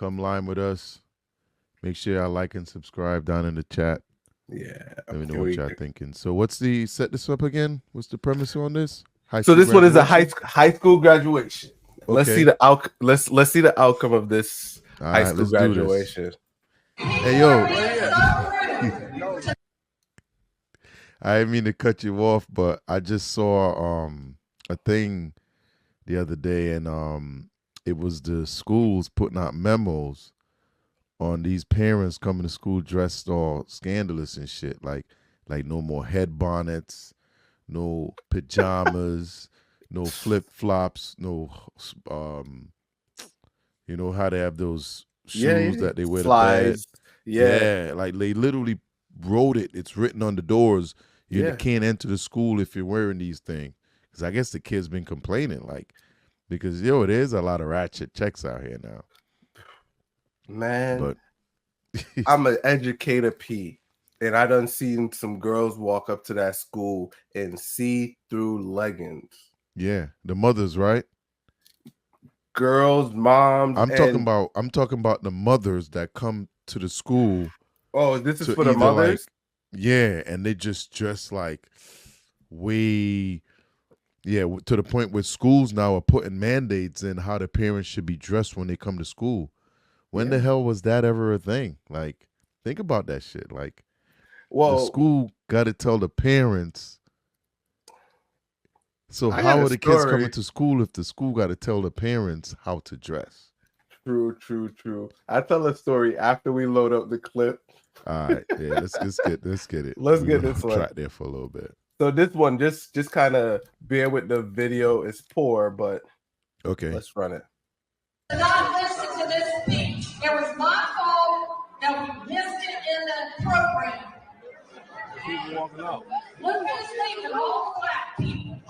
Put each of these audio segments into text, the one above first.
come line with us. Make sure y'all like and subscribe down in the chat. Yeah. Let me know what y'all thinking. So what's the set this up again? What's the premise on this? So this one is a high school graduation. Okay. Let's see the let's see the outcome of this high school graduation. Hey yo. I didn't mean to cut you off, but I just saw a thing the other day, and it was the schools putting out memos on these parents coming to school dressed all scandalous and shit, like no more head bonnets, no pajamas, no flip flops, no you know how they have those shoes that they wear Slides. to bed. Yeah, like they literally wrote it. It's written on the doors. You can't enter the school if you're wearing these things. Because I guess the kids been complaining, like, because it is a lot of ratchet checks out here now. Man, but I'm an educator, P, and I done seen some girls walk up to that school in see-through leggings. Yeah, the mothers, right? Girls, moms. I'm talking about the mothers that come to the school. Oh, this is for the mothers? Yeah, and they just dress like to the point where schools now are putting mandates in how the parents should be dressed when they come to school. When the hell was that ever a thing? Like, think about that shit. Like, the school got to tell the parents. So how are the kids coming to school if the school got to tell the parents how to dress? True. I'll tell a story after we load up the clip. All right, yeah, let's get it. Let's get this one. Track there for a little bit. So this one, just kind of bear with the video. It's poor, but okay, let's run it. Not listen to this speech. It was my fault that we missed it in the program. People walking out. Look who's leaving, all black people.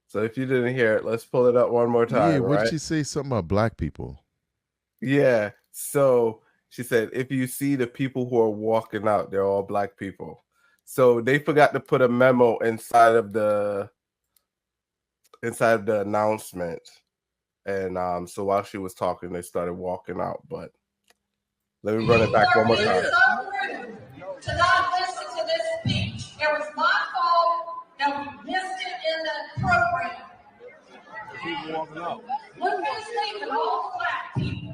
So if you didn't hear it, let's pull it up one more time. Yeah, what did she say? Something about black people. Yeah. So she said, if you see the people who are walking out, they're all black people. So they forgot to put a memo inside of the announcement. And so while she was talking, they started walking out. But let me run it back one more time. It is so rude to not listen to this speech. It was my fault that we missed it in the program. People walking out. Look who's leaving, all black people.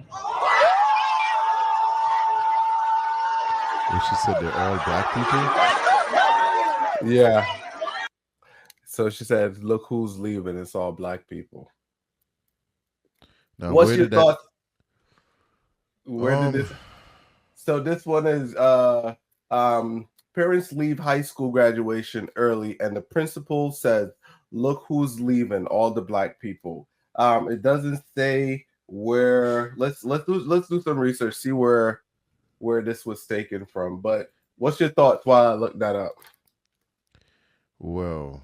Well, she said they're all black people? Yeah. So she said, look who's leaving. It's all black people. Now, what's your thoughts? Where did this? So this one is parents leave high school graduation early, and the principal says, look who's leaving, all the black people. It doesn't say where. Let's do some research, see where this was taken from. But what's your thoughts while I look that up? Well,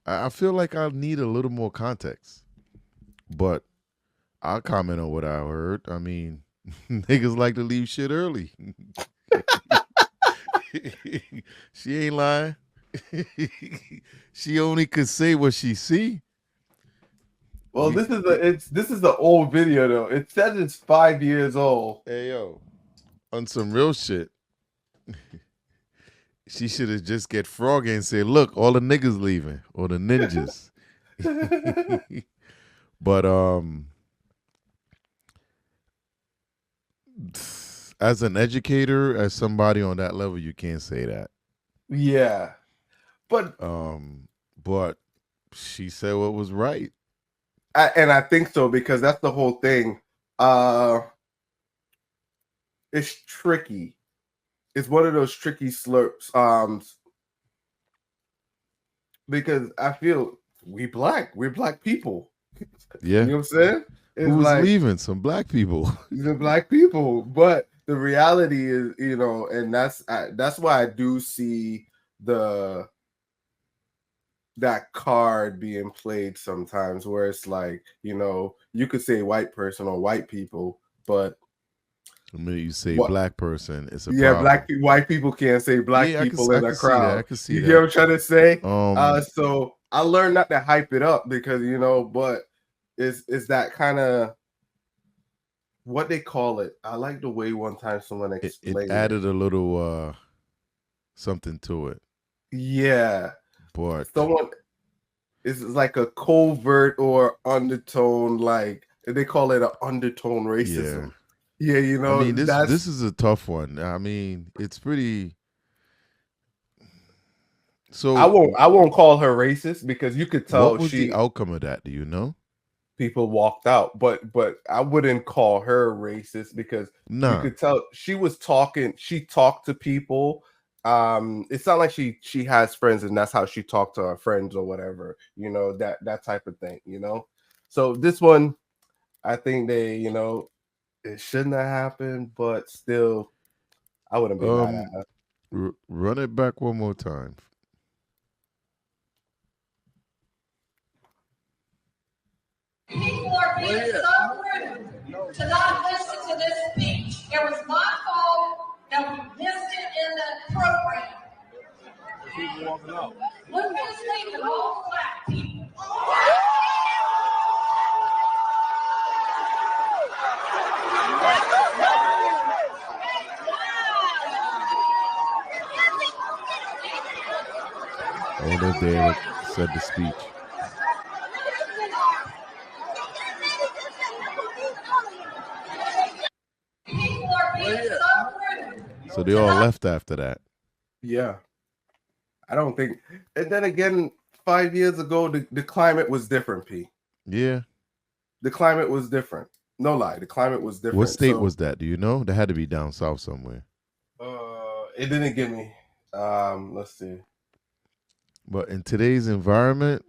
I feel like I need a little more context, but I'll comment on what I heard. I mean, niggas like to leave shit early. She ain't lying. She only could say what she see. Well, this is the old video though. It says it's 5 years old. Hey yo, on some real shit. She should have just get Froggy and say, look, all the niggas leaving, or the ninjas. But as an educator, as somebody on that level, you can't say that. Yeah. But she said what was right. And I think so, because that's the whole thing. It's tricky. It's one of those tricky slurps. Because I feel we're black people. Yeah. You know what I'm saying? Who's like, leaving? Some black people. The black people. But the reality is, and that's why I do see that card being played sometimes, where it's like, you could say white person or white people, but The minute you say What? black person, it's a Yeah, problem. white people can't say black Yeah, people I in a can see that. I crowd. can see You get what I'm that. trying to say? Um, So I learned not to hype it up because but it's that kind of what they call it. I like the way one time someone it explained it. added a little something to it, Yeah, but someone is like a covert or undertone, like they call it an undertone yeah. racism. Yeah, I mean, this that's. is a tough one. I mean, it's pretty. I So, won't call her racist because you could what tell was the outcome of that? Do you know? people walked out, but I wouldn't call her racist because you Nah. could tell she talked to people. It's not like she has friends and that's how she talked to her friends or whatever, that type of thing. So this one, I think it shouldn't have happened, but still I wouldn't be mad at Um, her. run it back one more time. People are being so rude to not listen to this speech. It was my fault that we missed it in the program. Keep walking up. Look who's leaving, all black people. I wonder if they ever said the speech. People are being so rude So they to all not. left after that. Yeah, I don't think. And then again, 5 years ago, the climate was different. Yeah. The climate was different. No lie, the climate was What different. state So was that? Do you know? That had to be down south somewhere. it didn't give me. Let's see. But in today's environment,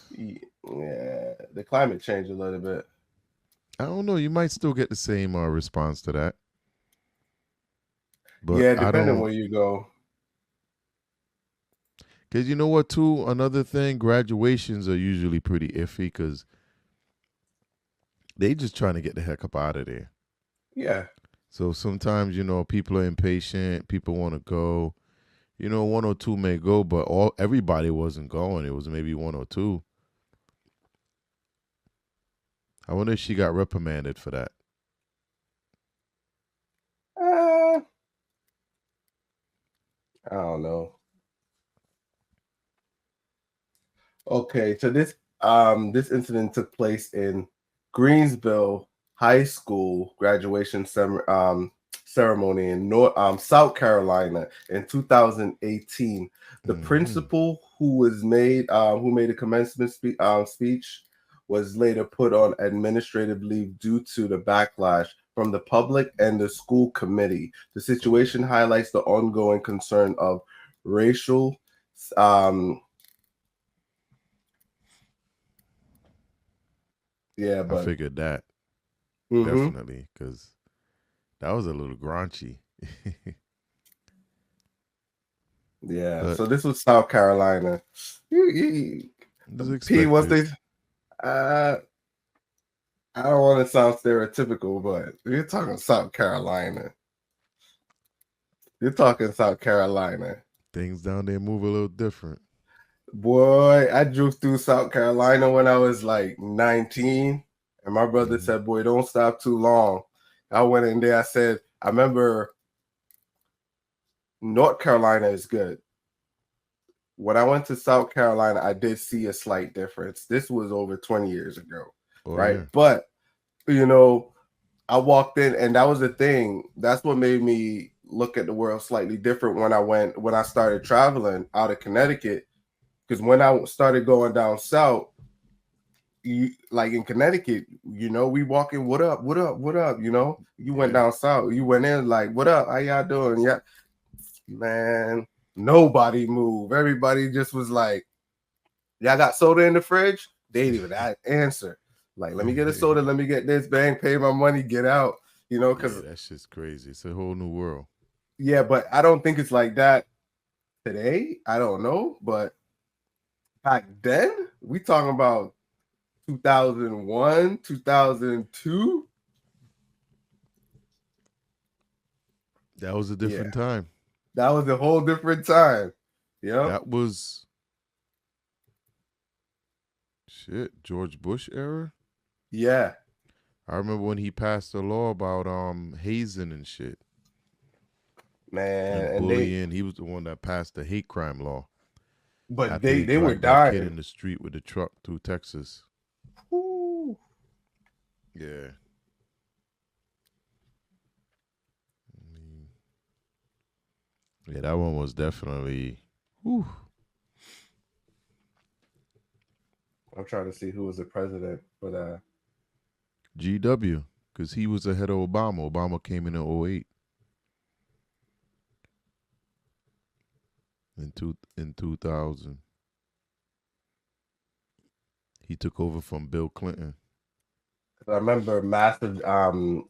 Yeah, the climate changed a little bit. I don't know. You might still get the same response to that. But Yeah, I depending don't. where you go. Because you know what, too? Another thing, graduations are usually pretty iffy because they just trying to get the heck up out of there. Yeah, So sometimes, people are impatient. People want to go. One or two may go, but everybody wasn't going. It was maybe one or two. I wonder if she got reprimanded for that. uh, I don't know. Okay, so this incident took place in Greensville High School graduation ceremony in South Carolina in 2018. The Hmm. principal who made a commencement speech was later put on administrative leave due to the backlash from the public and the school committee. The situation highlights the ongoing concern of racial um, yeah, I but figured that hmm definitely because that was a little graunchy. yeah. But So this was South Carolina. You- it was P, once expected. they, uh, I don't want to sound stereotypical, but you're talking South Carolina. You're talking South Carolina. Things down there move a little different. Boy, I drove through South Carolina when I was like 19, and my brother Hmm. said, "Boy, don't stop too long." I went in there. I remember North Carolina is good. When I went to South Carolina, I did see a slight difference. This was over 20 years ago, Oh, right? yeah. But you know, I walked in, and that was the thing. That's what made me look at the world slightly different when I started traveling out of Connecticut. Because when I started going down south, like in Connecticut, we walking, what up, what up, what up, You went Yeah. down south, you went in like, what up, how y'all doing? Yeah, man, nobody moved. Everybody just was like, y'all got soda in the fridge? They didn't even answer. Like, let me get a soda, let me get this, bang, pay my money, get out. Yeah, Because that's just crazy. It's a whole new world. yeah, but I don't think it's like that today. I don't know, but back then, we talking about 2001, 2002. That was a different time. That was a whole different time. Yeah. That was George Bush era. Yeah. I remember when he passed a law about hazing and shit Man, and and they bullying. He was the one that passed the hate crime law but after he they were dragged that kid dying. in the street with the truck through Texas. Woo. Yeah. Yeah, that one was definitely. Whew. I'm trying to see who was the president for that. GW, because he was ahead of Obama. Obama came in 08. In 2000. He took over from Bill Clinton. I remember massive. You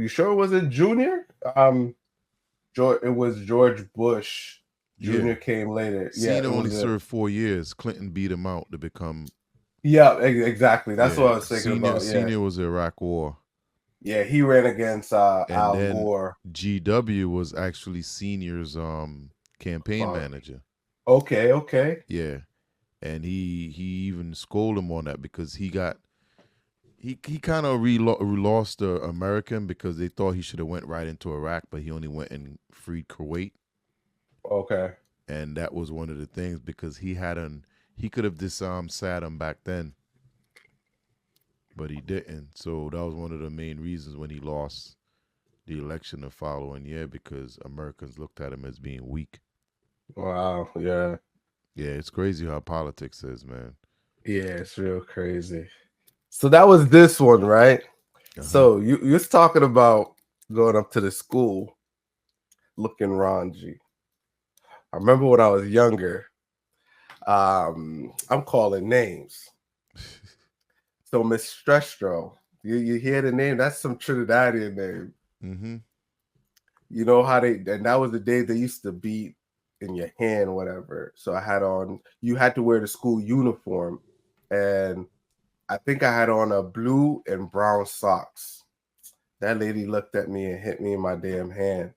sure it wasn't Junior? It was George Bush. Junior Yeah. came later. Cena it only was served 4 years. Clinton beat him out to become. Yeah, exactly. That's what I was thinking about. Yeah, Senior was the Iraq War. yeah. He ran against And Al then Gore. GW was actually Senior's campaign manager. Okay. Yeah. And he even scolded him on that because he kind of lost the American because they thought he should have went right into Iraq, but he only went and freed Kuwait. Okay. And that was one of the things because he could have disarmed Saddam back then, but he didn't. So that was one of the main reasons when he lost the election the following year because Americans looked at him as being weak. Wow. Yeah. Yeah, it's crazy how politics is, man. Yeah, it's real crazy. So that was this one, right? So you was talking about going up to the school looking raunchy. I remember when I was younger. I'm calling names. So Miss Strestro, you hear the name? That's some Trinidadian name. Mm-hmm. You know how and that was the day they used to beat in your hand or whatever. So you had to wear the school uniform. And I think I had on a blue and brown socks. That lady looked at me and hit me in my damn hand.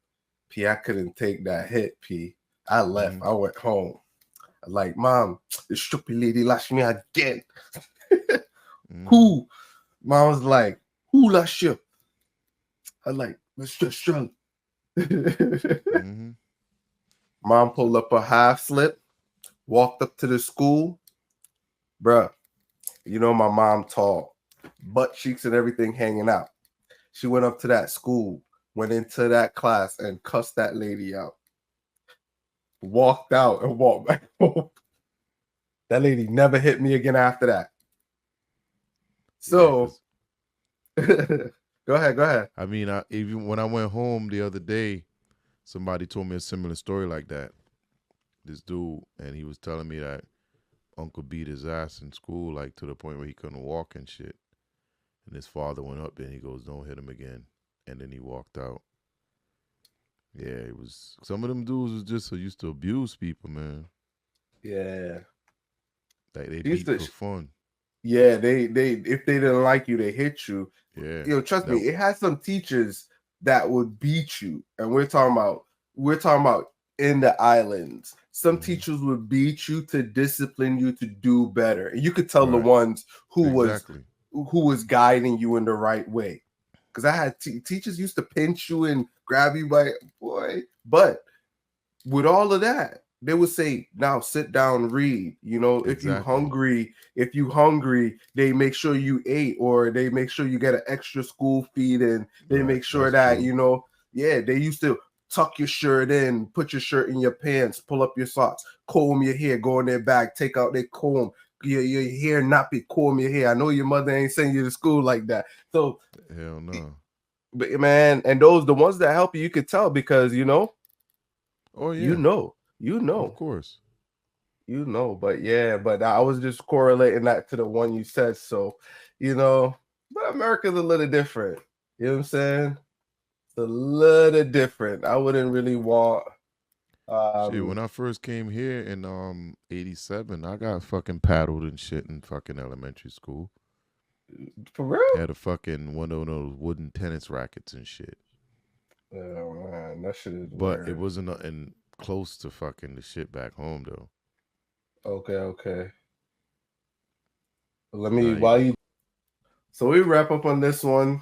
P, I couldn't take that hit, P. I left. Mm-hmm. I went home. Like, Mom, the stupid lady lashed me again. Mm-hmm. Who? Mom was like, who lashed you? I like, Mr. Strong. Mm-hmm. Mom pulled up a half slip, walked up to the school. Bruh, you know my mom tall, butt cheeks and everything hanging out. She went up to that school, went into that class and cussed that lady out. Walked out and walked back home. That lady never hit me again after that. So, go ahead. I mean, even when I went home the other day, somebody told me a similar story like that. This dude, and he was telling me that uncle beat his ass in school, like to the point where he couldn't walk and shit. And his father went up there and he goes, "Don't hit him again." And then he walked out. Yeah, it was some of them dudes was just so used to abuse people, man. Yeah. Like they beat for fun. Yeah, they if they didn't like you, they hit you. Yeah. Trust me, it has some teachers that would beat you. And we're talking about in the islands. Some teachers would beat you to discipline you to do better. And you could tell the ones who was guiding you in the right way. Because I had teachers used to pinch you and grab you by boy. But with all of that, they would say, now sit down, read. If you hungry, they make sure you ate, or they make sure you get an extra school feed, and they make sure that, they used to tuck your shirt in, put your shirt in your pants, pull up your socks, comb your hair, go in their bag, take out their comb, your hair nappy, comb your hair. I know your mother ain't sending you to school like that. So hell no. But man, and the ones that help you could tell because oh yeah, of course, but I was just correlating that to the one you said. So but America's a little different. You know what I'm saying? It's a little different. I wouldn't really want shit, when I first came here in 87, I got fucking paddled and shit in fucking elementary school. For real? Had a fucking one of those wooden tennis rackets and shit. Oh man, that shit is But weird. it wasn't nothing close to fucking the shit back home though. Okay. Let me Like, while you. So we wrap up on this one.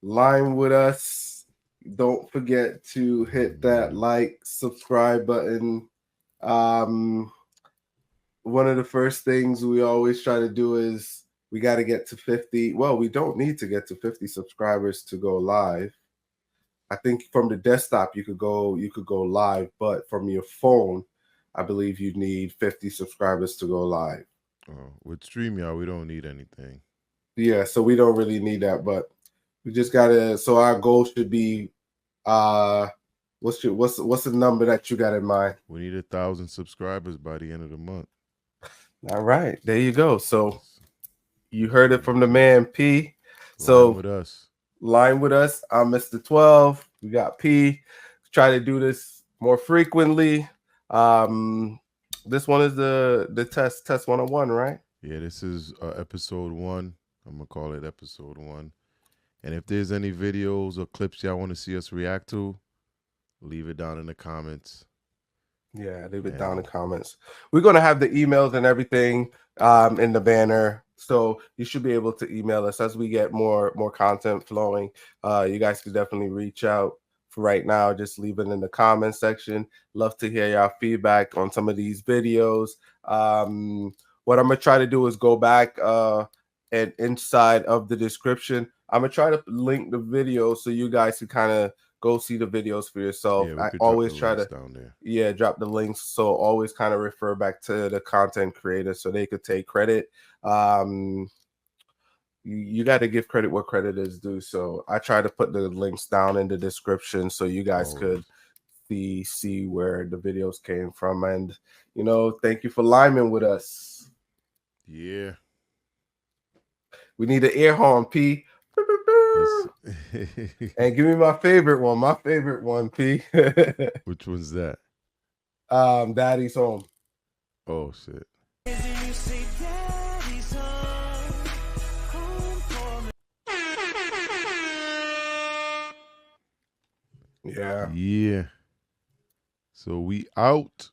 Line with us. Don't forget to hit that like, subscribe button. One of the first things we always try to do is we got to get to 50. Well, we don't need to get to 50 subscribers to go live. I think from the desktop you could go live, but from your phone, I believe you need 50 subscribers to go live. with StreamYard, we don't need anything. Yeah, so we don't really need that, but we just gotta. So our goal should be, what's the number that you got in mind? We need 1,000 subscribers by the end of the month. All right, there you go. So you heard it from the man P. So line with us. I'm Mr. 12. We got P. Try to do this more frequently. This one is the test 101, right? Yeah, this is episode 1. I'm gonna call it episode 1. And if there's any videos or clips y'all want to see us react to, leave it down in the comments. Yeah, leave it down in the comments. We're gonna have the emails and everything in the banner, so you should be able to email us as we get more content flowing. You guys can definitely reach out. For right now, just leave it in the comment section. Love to hear y'all feedback on some of these videos. What I'm gonna try to do is go back and inside of the description, I'm gonna try to link the video so you guys can kind of go see the videos for yourself. Yeah, I always try to down there. Yeah, drop the links. So always kind of refer back to the content creator so they could take credit. You got to give credit where credit is due. So I try to put the links down in the description so you guys could see where the videos came from. And thank you for liming with us. Yeah. We need an air horn, P. And give me my favorite one, P. Which one's that? Daddy's Home. Oh shit. Yeah. Yeah. So we out.